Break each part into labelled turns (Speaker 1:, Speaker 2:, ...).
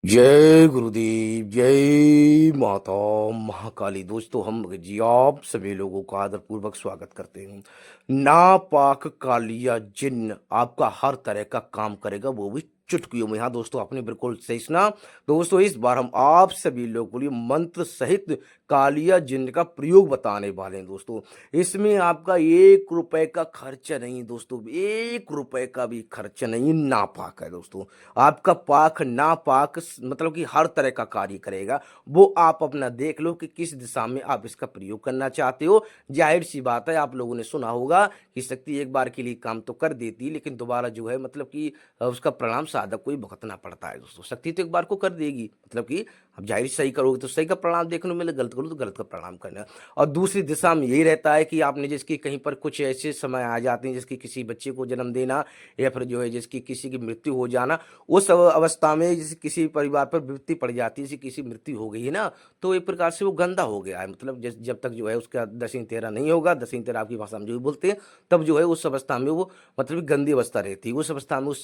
Speaker 1: जय गुरुदेव, जय माता महाकाली। दोस्तों, हम जी आप सभी लोगों का आदरपूर्वक स्वागत करते हैं। नापाक कालिया जिन्न आपका हर तरह का काम करेगा, वो भी चुटकियों में। हाँ दोस्तों, आपने बिल्कुल सही सुना। दोस्तों, इस बार हम आप सभी लोगों के लिए मंत्र सहित कालिया जिन्न का प्रयोग बताने वाले हैं। दोस्तों, इसमें आपका 1 रुपए का खर्चा नहीं दोस्तों, 1 रुपए का भी खर्चा नहीं। नापाक है दोस्तों। आपका पाक ना पाक मतलब कि हर तरह का कार्य करेगा। वो आप अपना देख लो कि किस दिशा में आप इसका प्रयोग करना चाहते हो। जाहिर सी बात है, आप लोगों ने सुना होगा कि शक्ति एक बार के लिए काम तो कर देती है, लेकिन दोबारा जो है मतलब कि उसका परिणाम साधक को ही भुगतना पड़ता है। दोस्तों, शक्ति तो एक बार को कर देगी, मतलब कि अब जाहिर सही करोगे तो सही का परिणाम देखने को मिले, गलत करो तो गलत का परिणाम करना। और दूसरी दिशा में यही रहता है कि आपने जिसकी कहीं पर कुछ ऐसे समय आ जाते हैं, जिसकी किसी बच्चे को जन्म देना या फिर जो है जिसकी किसी की मृत्यु हो जाना, उस अवस्था में जैसे किसी परिवार पर विपत्ति पड़ जाती है, जैसे किसी मृत्यु हो गई है ना, तो एक प्रकार से वो गंदा हो गया है। मतलब जब तक जो है उसका दशहीं तेरा नहीं होगा, दशहीं तेरा आपकी भाषा में जो भी बोलते हैं, तब जो है उस अवस्था में वो मतलब गंदी अवस्था रहती है। उस अवस्था में उस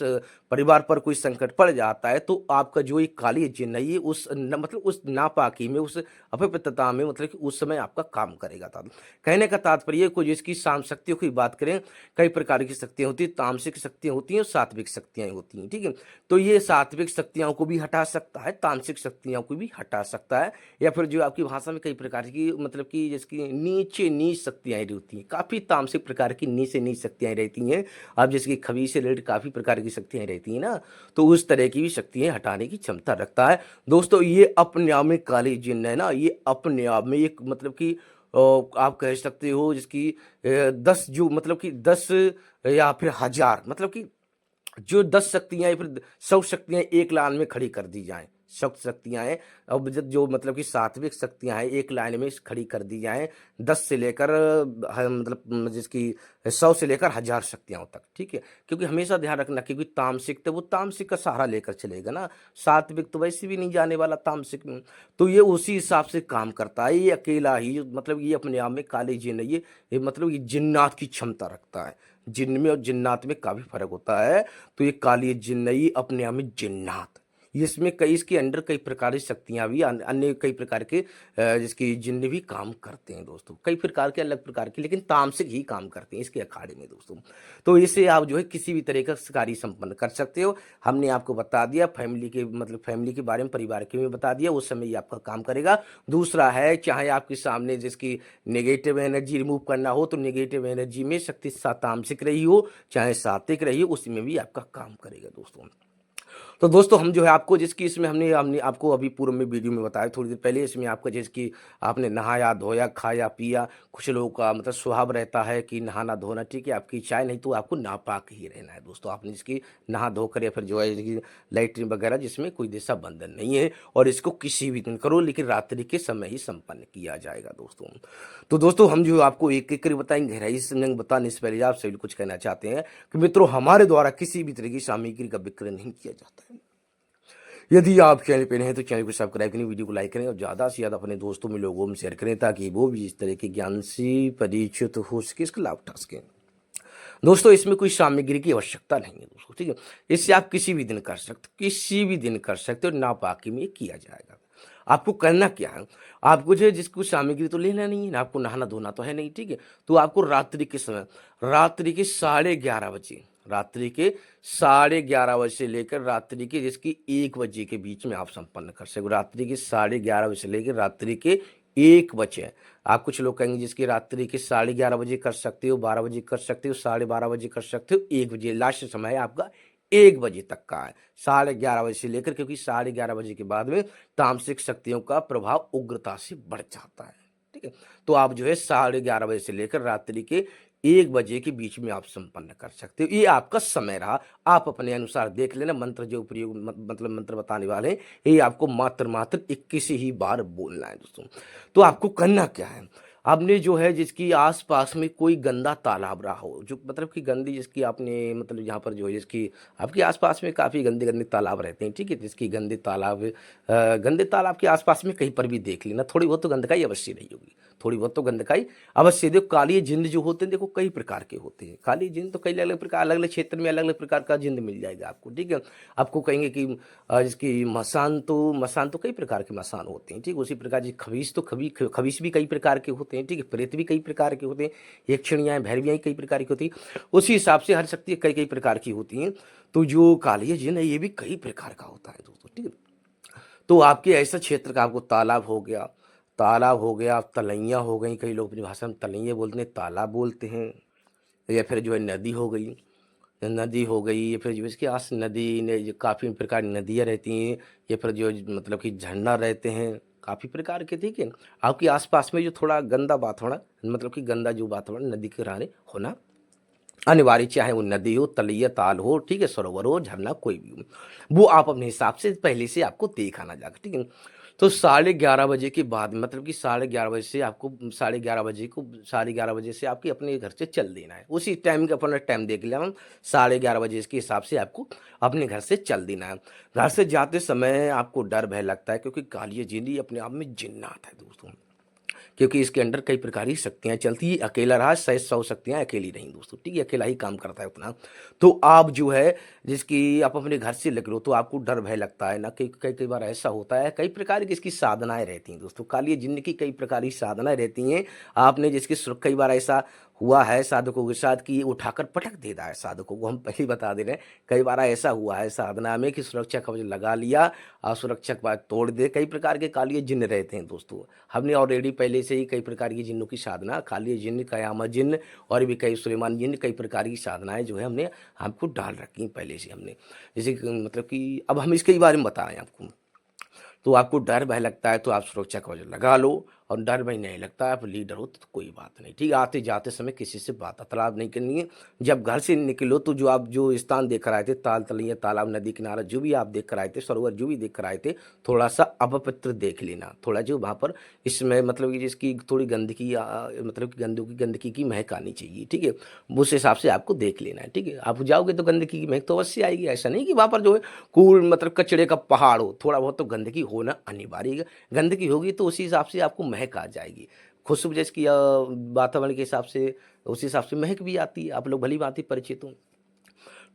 Speaker 1: परिवार पर कोई संकट पड़ जाता है, तो आपका जो एक काली जिन्न है, ये उस मतलब उस नापाकी में, उस अपवित्रता में, मतलब कि उस समय आपका काम करेगा था। कहने का तात्पर्य कोई जिसकी शाम शक्तियों की बात करें, कई प्रकार की शक्तियां होती है। तामसिक शक्तियां होती हैं और सात्विक शक्तियां होती हैं, ठीक है। तो ये सात्विक शक्तियों को भी हटा सकता है, तामसिक शक्तियों को भी हटा सकता है। या फिर जो आपकी भाषा में कई प्रकार की मतलब कि जिसकी नीचे नीच शक्तियाँ रहती हैं, काफ़ी तामसिक प्रकार की नीचे नीच शक्तियाँ रहती हैं। अब जैसे कि खबीस से रिलेटेड काफ़ी प्रकार की शक्तियाँ रहती हैं ना, तो उस तरह की भी शक्तियाँ हटाने की क्षमता रखता है। दोस्तों, ये अपने आप में काली जिन्न है ना, ये अपने आप में एक मतलब कि आप कह सकते हो जिसकी 10 जो मतलब कि 10 या फिर 1000 मतलब कि जो 10 शक्तियाँ या फिर 100 शक्तियाँ एक लाइन में खड़ी कर दी जाएँ, 100 शक्तियाँ हैं। अब जो मतलब कि सात्विक शक्तियाँ हैं, एक लाइन में खड़ी कर दी जाएँ, 10 से लेकर मतलब जिसकी 100 से लेकर 1000 शक्तियाँ तक, ठीक है? क्योंकि हमेशा ध्यान रखना, क्योंकि तामसिक तो वो तामसिक का सहारा लेकर चलेगा ना, सात्विक तो वैसे भी नहीं जाने वाला तामसिक में। तो ये उसी हिसाब से काम करता है। ये अकेला ही मतलब ये अपने आप में काली जिन्न है, ये मतलब ये जिन्नात की क्षमता रखता है। जिन्न में और जिन्नात में काफ़ी फ़र्क होता है। तो ये काली जिन्नई अपने आप में जिन्नात, इसमें कई इसके अंडर कई प्रकार की शक्तियाँ भी अन्य कई प्रकार के जिसकी जिन्न भी काम करते हैं दोस्तों, कई प्रकार के अलग प्रकार के, लेकिन तामसिक ही काम करते हैं इसके अखाड़े में दोस्तों। तो इसे आप जो है किसी भी तरह का कार्य संपन्न कर सकते हो। हमने आपको बता दिया फैमिली के मतलब फैमिली के बारे में, परिवार के में बता दिया, उस समय ये आपका काम करेगा। दूसरा है, चाहे आपके सामने जिसकी नेगेटिव एनर्जी रिमूव करना हो, तो नेगेटिव एनर्जी में शक्ति तामसिक रही हो चाहे सात्विक रही हो, उसमें भी आपका काम करेगा दोस्तों। तो दोस्तों, हम जो है आपको जिसकी इसमें हमने हमने आपको अभी पूर्व में वीडियो में बताया थोड़ी देर पहले, इसमें आपका जिसकी आपने नहाया धोया खाया पिया, कुछ लोगों का मतलब स्वभाव रहता है कि नहाना धोना, ठीक है, आपकी इच्छाएं नहीं, तो आपको नापाक ही रहना है दोस्तों। आपने जिसकी नहा धोकर या फिर जो है लाइटरिन वगैरह जिसमें कोई दिशा बंधन नहीं है, और इसको किसी भी दिन करो, लेकिन रात्रि के समय ही संपन्न किया जाएगा दोस्तों। तो दोस्तों, हम जो आपको एक एक करके बताएंगे, गहराई से समझेंगे। बताने से पहले आप सभी कुछ कहना चाहते हैं कि मित्रों, हमारे द्वारा किसी भी तरह की सामग्री का विक्रय नहीं किया जाता है। यदि आप चैनल पे नए हैं तो चैनल को सब्सक्राइब करें, वीडियो को लाइक करें और ज़्यादा से ज़्यादा अपने दोस्तों में लोगों में शेयर करें, ताकि वो भी इस तरह के ज्ञान से परिचित हो सके, इसका लाभ उठा सकें। दोस्तों, इसमें कोई सामग्री की आवश्यकता नहीं है दोस्तों, ठीक है। इससे आप किसी भी दिन कर सकते हो, किसी भी दिन कर सकते हो, नापाकी में ये किया जाएगा। आपको करना क्या है, आपको जो है जिसको सामग्री तो लेना नहीं है ना, आपको नहाना धोना तो है नहीं, ठीक है। तो आपको रात्रि के समय, रात्रि के 11:30 बजे, रात्रि के 11:30 बजे से लेकर रात्रि के जिसकी 1 बजे के बीच में आप संपन्न कर सकते हो। रात्रि के 11:30 बजे से लेकर रात्रि के 1 बजे। आप कुछ लोग कहेंगे जिसकी रात्रि के 11:30 बजे कर सकते हो, 12 बजे कर सकते हो, 12:30 बजे कर सकते हो, 1 बजे, लास्ट समय है आपका 1 बजे तक का है। 11:30 बजे से लेकर, क्योंकि 11:30 बजे के बाद में तामसिक शक्तियों का प्रभाव उग्रता से बढ़ जाता है, ठीक है। तो आप जो है 11:30 बजे से लेकर रात्रि के 1 बजे के बीच में आप संपन्न कर सकते हो। ये आपका समय रहा, आप अपने अनुसार देख लेना। मंत्र जो प्रयोग मतलब मंत्र बताने वाले हैं, ये आपको मात्र मात्र 21 ही बार बोलना है दोस्तों। तो आपको करना क्या है, आपने जो है जिसकी आस-पास में कोई गंदा तालाब रहा हो, जो मतलब कि गंदी जिसकी आपने मतलब यहाँ पर जो है जिसकी आपके आस-पास में काफ़ी गंदे-गंदे तालाब रहते हैं, ठीक है? जिसकी गंदे तालाब के आस-पास में कहीं पर भी देख लेना, थोड़ी बहुत तो गंदगाई अवश्य रही होगी। थोड़ी बहुत तो गंदकाई अवश्य। देखो काली जिंद जो होते हैं देखो कई प्रकार के होते हैं। काली जिंद तो कई अलग अलग प्रकार, अलग अलग क्षेत्र में अलग अलग प्रकार का जिंद मिल जाएगा आपको, ठीक है। आपको कहेंगे कि इसकी मसान तो कई प्रकार के मसान होते हैं, ठीक। उसी प्रकार जी खबीस तो खबीस भी कई प्रकार के होते हैं, ठीक है। प्रेत भी कई प्रकार के होते हैं, यक्षिणियाँ भैरवियाँ कई प्रकार की होती है। उसी हिसाब से हर शक्ति कई कई प्रकार की होती हैं। तो जो काली जिन है ये भी कई प्रकार का होता है दोस्तों, ठीक है। तो आपके ऐसा क्षेत्र का आपको तालाब हो गया, तलैया हो गई, कई लोग अपनी भाषा में तलैया बोलते हैं, तालाब बोलते हैं। या फिर जो है नदी हो गई, या फिर जो इसके आस नदी ने जो काफ़ी प्रकार की नदियाँ रहती हैं, या फिर जो मतलब कि झरना रहते हैं काफ़ी प्रकार के, ठीक है। आपके आसपास में जो थोड़ा गंदा वातावरण, मतलब कि गंदा जो वातावरण नदी के किनारे होना अनिवार्य, चाहे वो नदी हो, तलैया, ताल हो, ठीक है, सरोवर हो, झरना कोई भी हो, वो आप अपने हिसाब से पहले से आपको देख आना जाकर, ठीक है। तो 11:30 बजे के बाद मतलब कि 11:30 बजे से आपको 11:30 बजे से आपके अपने घर से चल देना है। उसी टाइम का अपना टाइम देख लिया हम, 11:30 बजे के हिसाब से आपको अपने घर से चल देना है। घर से जाते समय आपको डर भय लगता है, क्योंकि काली जिंदी अपने आप में जिन्नात है दोस्तों, क्योंकि इसके अंदर कई प्रकार की शक्तियाँ चलती है। अकेला रहा शायद 100 शक्तियाँ अकेली नहीं दोस्तों, ठीक है, अकेला ही काम करता है उतना। तो आप जो है जिसकी आप अपने घर से निकलो तो आपको डर भय लगता है ना, कई कई कई बार ऐसा होता है, कई प्रकार की इसकी साधनाएं रहती हैं दोस्तों। काली जिन्न की कई प्रकार की साधनाएं रहती हैं। आपने जिसकी कई बार ऐसा हुआ है साधकों के साथ कि उठाकर पटक देता है साधकों को, हम पहले बता दे रहे हैं। कई बार ऐसा हुआ है साधना में कि सुरक्षा कवच लगा लिया और सुरक्षा कवच तोड़ दे। कई प्रकार के कालिए जिन्न रहते हैं दोस्तों। हमने ऑलरेडी पहले से ही कई प्रकार की जिन्नों की साधना, कालिए जिन्न, कयामत जिन्न और भी कई सुलेमान जिन्न, कई प्रकार की साधनाएं जो है हमने आपको डाल रखी पहले से हमने, जैसे मतलब कि अब हम इसके बारे में बताएं आपको। तो आपको डर भय लगता है तो आप सुरक्षा कवच लगा लो, और डर भय नहीं लगता है, आप लीडर हो तो कोई बात नहीं, ठीक है। आते जाते समय किसी से बात अतलाब नहीं करनी है। जब घर से निकलो तो जो आप जो स्थान देख कर आए थे, ताल तलैया, तालाब, नदी किनारा, जो भी आप देख कर आए थे, सरोवर जो भी देख कर आए थे, थोड़ा सा अपवित्र देख लेना, थोड़ा जो वहाँ पर इसमें मतलब कि जिसकी थोड़ी गंदगी मतलब कि गंदगी की महक आनी चाहिए, ठीक है। उस हिसाब से आपको देख लेना है, ठीक है। आप जाओगे तो गंदगी की महक तो अवश्य आएगी, ऐसा नहीं कि वहाँ पर जो है कूड़ मतलब कचड़े का पहाड़ हो, थोड़ा बहुत तो गंदगी होना अनिवार्य है। गंदगी होगी तो उसी हिसाब से आपको महक आ जाएगी। खुशबू जैसे वातावरण के हिसाब से, उसी हिसाब से महक भी आती है, आप लोग भली भांति परिचित हो।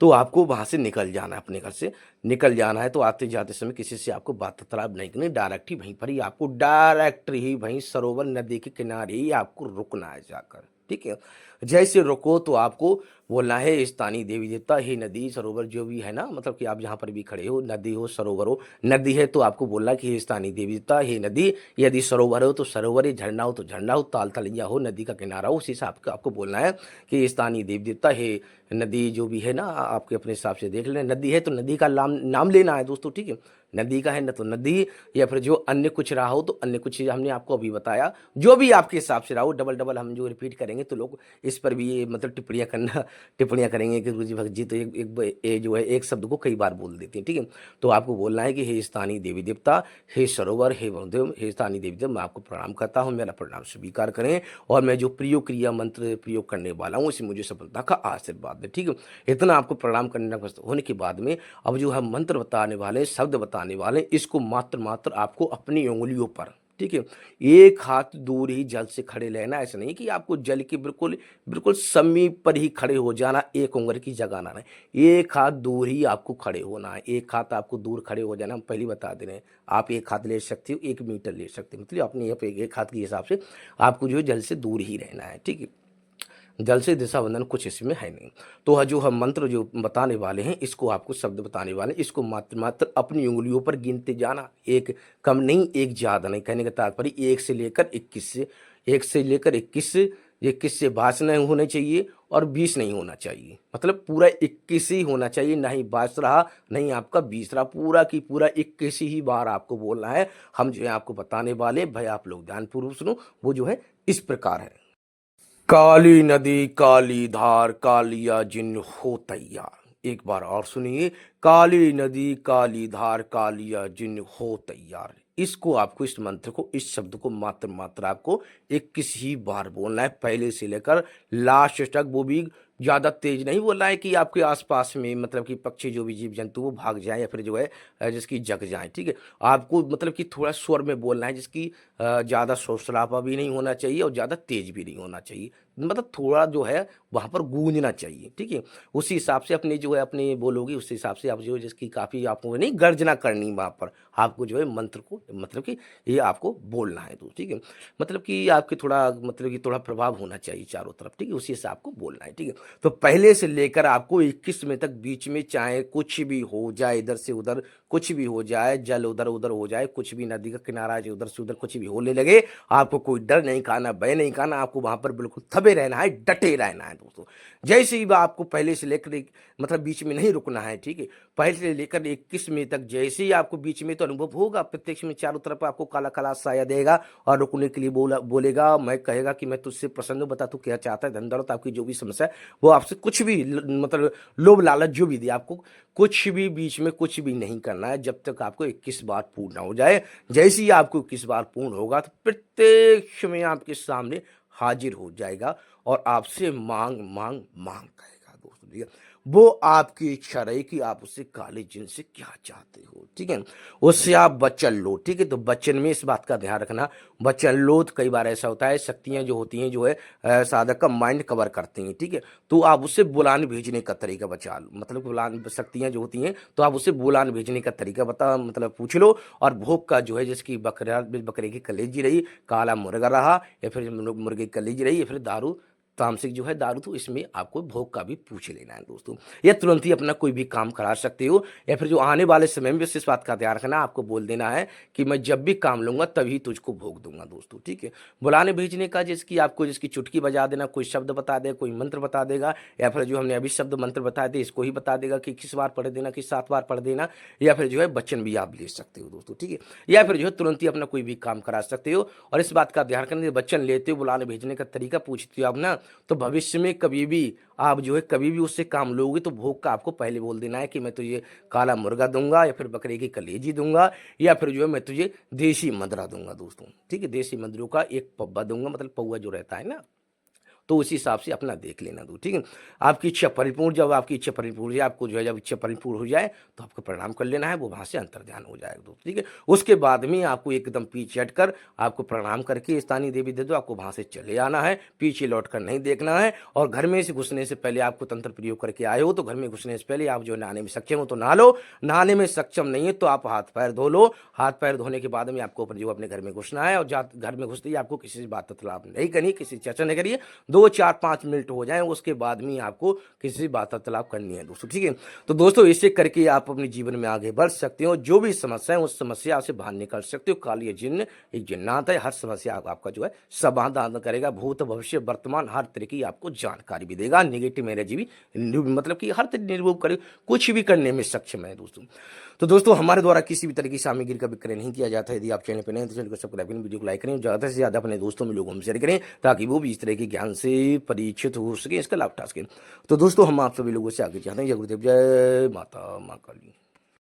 Speaker 1: तो आपको वहाँ से निकल जाना है, अपने घर से निकल जाना है। तो आते जाते समय किसी से आपको वार्तालाप नहीं करनी, डायरेक्ट ही वहीं पर ही आपको डायरेक्ट ही वहीं सरोवर नदी के किनारे ही आपको रुकना है जाकर, ठीक है। जैसे रुको तो आपको बोलना है स्थानीय देवी देवता, हे नदी सरोवर जो भी है ना, मतलब कि आप जहाँ पर भी खड़े हो, नदी हो सरोवर हो, नदी है तो आपको बोलना कि हे स्थानीय देवी देवता, हे नदी, यदि सरोवर हो तो सरोवर, है झरना हो तो झरना हो, ताल तलैया हो, नदी का किनारा हो, उस हिसाब का आपको बोलना है कि स्थानीय देवी देवता, हे नदी जो भी है ना, आपके अपने हिसाब से देख लेना। नदी है तो नदी का नाम नाम लेना है दोस्तों, ठीक है। नदी का है ना तो नदी, या फिर जो अन्य कुछ रहा हो तो अन्य कुछ चीज़ हमने आपको अभी बताया, जो भी आपके हिसाब से रहा हो। डबल डबल हम जो रिपीट करेंगे तो लोग इस पर भी ये मतलब टिप्पणियाँ करेंगे कि गुरुजी भक्त जी तो ये जो है एक शब्द को कई बार बोल देते हैं, ठीक है। तो आपको बोलना है कि हे स्थानीय देवी देवता, हे सरोवर, हे वरुणदेव, हे स्थानीय देवी देवता, मैं आपको प्रणाम करता हूँ, मेरा प्रणाम स्वीकार करें, और मैं जो प्रयोग क्रिया मंत्र प्रयोग करने वाला हूँ इसे मुझे सफलता का आशीर्वाद दें, ठीक है। इतना आपको प्रणाम करने होने के बाद में अब जो हम मंत्र बताने वाले, शब्द बताने वाले, इसको मात्र मात्र आपको अपनी उंगलियों पर, ठीक है, एक हाथ दूर ही जल से खड़े रहना। ऐसा नहीं कि आपको जल के बिल्कुल बिल्कुल समीप पर ही खड़े हो जाना, एक उंगली की जगह ना रहे, एक हाथ दूर ही आपको खड़े होना है। एक हाथ आपको दूर खड़े हो जाना, हम पहले बता दे रहे हैं। आप एक हाथ ले सकते हो, 1 मीटर ले सकते हो, मतलब अपने यहाँ पे एक हाथ के हिसाब से आपको जो है जल से दूर ही रहना है, ठीक है। जल से दिशा बंधन कुछ इसमें है नहीं। तो जो हम मंत्र जो बताने वाले हैं, इसको आपको शब्द बताने वाले हैं, इसको मात्र मात्र अपनी उंगलियों पर गिनते जाना, एक कम नहीं एक ज़्यादा नहीं। कहने का तात्पर्य 1 से लेकर 21 से 1 से लेकर 21 से 22 नहीं होने चाहिए और 20 नहीं होना चाहिए, मतलब पूरा 21 ही होना चाहिए, ना ही 22 रहा नहीं आपका 20 रहा, पूरा की पूरा 21 ही बार आपको बोलना है। हम जो है आपको बताने वाले भाई, आप लोग ध्यानपूर्वक सुनो। वो जो है इस प्रकार है। काली नदी काली धार, कालिया जिन हो तैयार। एक बार और सुनिए। काली नदी काली धार कालिया जिन हो तैयार। इसको आपको, इस मंत्र को, इस शब्द को मात्र मात्र आपको 21 ही बार बोलना है, पहले से लेकर लास्ट तक। वो भी ज़्यादा तेज नहीं बोलना है कि आपके आसपास में मतलब कि पक्षी जो भी जीव जंतु वो भाग जाएं या फिर जो है जिसकी जग जाएं, ठीक है। आपको मतलब कि थोड़ा स्वर में बोलना है, जिसकी ज़्यादा शोर शराबा भी नहीं होना चाहिए और ज़्यादा तेज भी नहीं होना चाहिए, मतलब थोड़ा जो है वहाँ पर गूंजना चाहिए, ठीक है। उसी हिसाब से अपने जो है अपने बोलोगे, उस हिसाब से आप जो है जिसकी काफ़ी आपको नहीं गर्जना करनी वहाँ पर, आपको जो है मंत्र को मतलब कि ये आपको बोलना है, तो ठीक है। मतलब कि आपके थोड़ा मतलब कि थोड़ा प्रभाव होना चाहिए चारों तरफ, ठीक है, उसी से आपको बोलना है, ठीक है। तो पहले से लेकर आपको 21 में तक बीच में चाहे कुछ भी हो जाए, इधर से उधर कुछ भी हो जाए, जल उधर उधर हो जाए, कुछ भी नदी का किनारा जो उधर से उधर कुछ भी होने लगे, आपको कोई डर नहीं खाना, भय नहीं खाना, आपको वहां पर बिल्कुल थबे रहना है, डटे रहना है दोस्तों। जैसे ही आपको पहले से लेकर मतलब बीच में नहीं रुकना है, ठीक है। पहले से लेकर 21 में तक जैसे ही आपको बीच में तो अनुभव होगा, प्रत्यक्ष में चारों तरफ आपको काला काला साया देगा और रुकने के लिए बोलेगा, मैं कहेगा कि मैं तुझसे प्रसन्न हूं, बता तू क्या चाहता है, धन दौलत आपकी जो भी समस्या है, वो आपसे कुछ भी मतलब लोभ लालच जो भी दे आपको, कुछ भी बीच में कुछ भी नहीं करना है जब तक आपको 21 बार पूर्ण ना हो जाए। जैसे ही आपको 21 बार पूर्ण होगा तो प्रत्यक्ष में आपके सामने हाजिर हो जाएगा और आपसे मांग मांग मांग कहेगा दोस्तों, ठीक है। वो आपकी इच्छा रही कि आप उससे काले जिन से क्या चाहते हो, ठीक है। उससे आप वचन लो, ठीक है। तो वचन में इस बात का ध्यान रखना, वचन लो तो कई बार ऐसा होता है शक्तियां जो होती हैं जो है साधक का माइंड कवर करती हैं, ठीक है। तो आप उससे बुलाने भेजने का तरीका बचा लो, मतलब बुलाने शक्तियां जो होती हैं तो आप उससे बुलाने भेजने का तरीका बता मतलब पूछ लो। और भोग का जो है जिसकी बकरे की कलेजी रही, काला मुर्गा रहा या फिर मुर्गे की कलेजी रही या फिर दारू तामसिक जो है दारू, तो इसमें आपको भोग का भी पूछ लेना है दोस्तों। या तुरंत ही अपना कोई भी काम करा सकते हो, या फिर जो आने वाले समय में इस बात का ध्यान रखना, आपको बोल देना है कि मैं जब भी काम लूंगा तभी तुझको भोग दूंगा दोस्तों, ठीक है। बुलाने भेजने का जिसकी आपको जिसकी चुटकी बजा देना, कोई शब्द बता दे, कोई मंत्र बता देगा, या फिर जो हमने अभी शब्द मंत्र बताए थे इसको ही बता देगा कि किस बार पढ़ देना, किस 7 बार पढ़ देना, या फिर जो है वचन भी आप ले सकते हो दोस्तों, ठीक है। या फिर जो है तुरंत ही अपना कोई भी काम करा सकते हो। और इस बात का ध्यान रखना, वचन लेते हो, बुलाने भेजने का तरीका पूछते हो आप ना, तो भविष्य में कभी भी आप जो है कभी भी उससे काम लोगे तो भोग का आपको पहले बोल देना है कि मैं तुझे काला मुर्गा दूंगा या फिर बकरे की कलेजी दूंगा या फिर जो है मैं तुझे देसी मदरा दूंगा दोस्तों, ठीक है। देसी मदरों का एक पब्बा दूंगा, मतलब पौवा जो रहता है ना, तो उसी हिसाब से अपना देख लेना दो, ठीक है। आपकी इच्छा परिपूर्ण, जब आपकी इच्छा परिपूर्ण हो जाए, आपको जो है जब इच्छा परिपूर्ण हो जाए तो आपको प्रणाम कर लेना है, वो वहाँ से अंतर्ध्यान हो जाएगा दोस्तों, ठीक है। उसके बाद में आपको एकदम पीछे हटकर आपको प्रणाम करके स्थानीय देवी दे दो, आपको वहाँ से चले आना है, पीछे लौट कर नहीं देखना है। और घर में से घुसने से पहले आपको तंत्र प्रयोग करके आए हो तो घर में घुसने से पहले आप जो नहाने में सक्षम हो तो नहा लो, नहाने में सक्षम नहीं है तो आप हाथ पैर धो लो। हाथ पैर धोने के बाद में आपको जो अपने घर में घुसना है, और घर में घुसते ही आपको किसी से बात तलाप नहीं करनी, किसी से चर्चा नहीं करिए, 2 4 5 मिनट हो जाएं उसके बाद में आपको किसी से वार्तालाप करनी है दोस्तों, ठीक है। तो दोस्तों इसे करके आप अपने जीवन में आगे बढ़ सकते हो, जो भी समस्या है उस समस्या से बाहर निकल सकते हो। काली जिन्न एक जिन्नात है, हर समस्या आपका जो है समाधान करेगा, भूत भविष्य वर्तमान हर तरह की आपको जानकारी भी देगा, नेगेटिव एनर्जी भी मतलब कि हर तरह निर्मूव करे, कुछ भी करने में सक्षम है दोस्तों। तो दोस्तों हमारे द्वारा किसी भी तरह की सामग्री का विक्रय नहीं किया जाता है। यदि आप चैनल पर नहीं तो चैनल को सब्सक्राइब करें, वीडियो को लाइक करें, ज़्यादा से ज़्यादा अपने दोस्तों में लोगों में शेयर करें ताकि वो भी इस तरह के ज्ञान से परिचित हो सके, इसका लाभ उठा सकें। तो दोस्तों हम आप सभी लोगों से आगे चाहते हैं। जय गुरुदेव, जय माता माँ काली।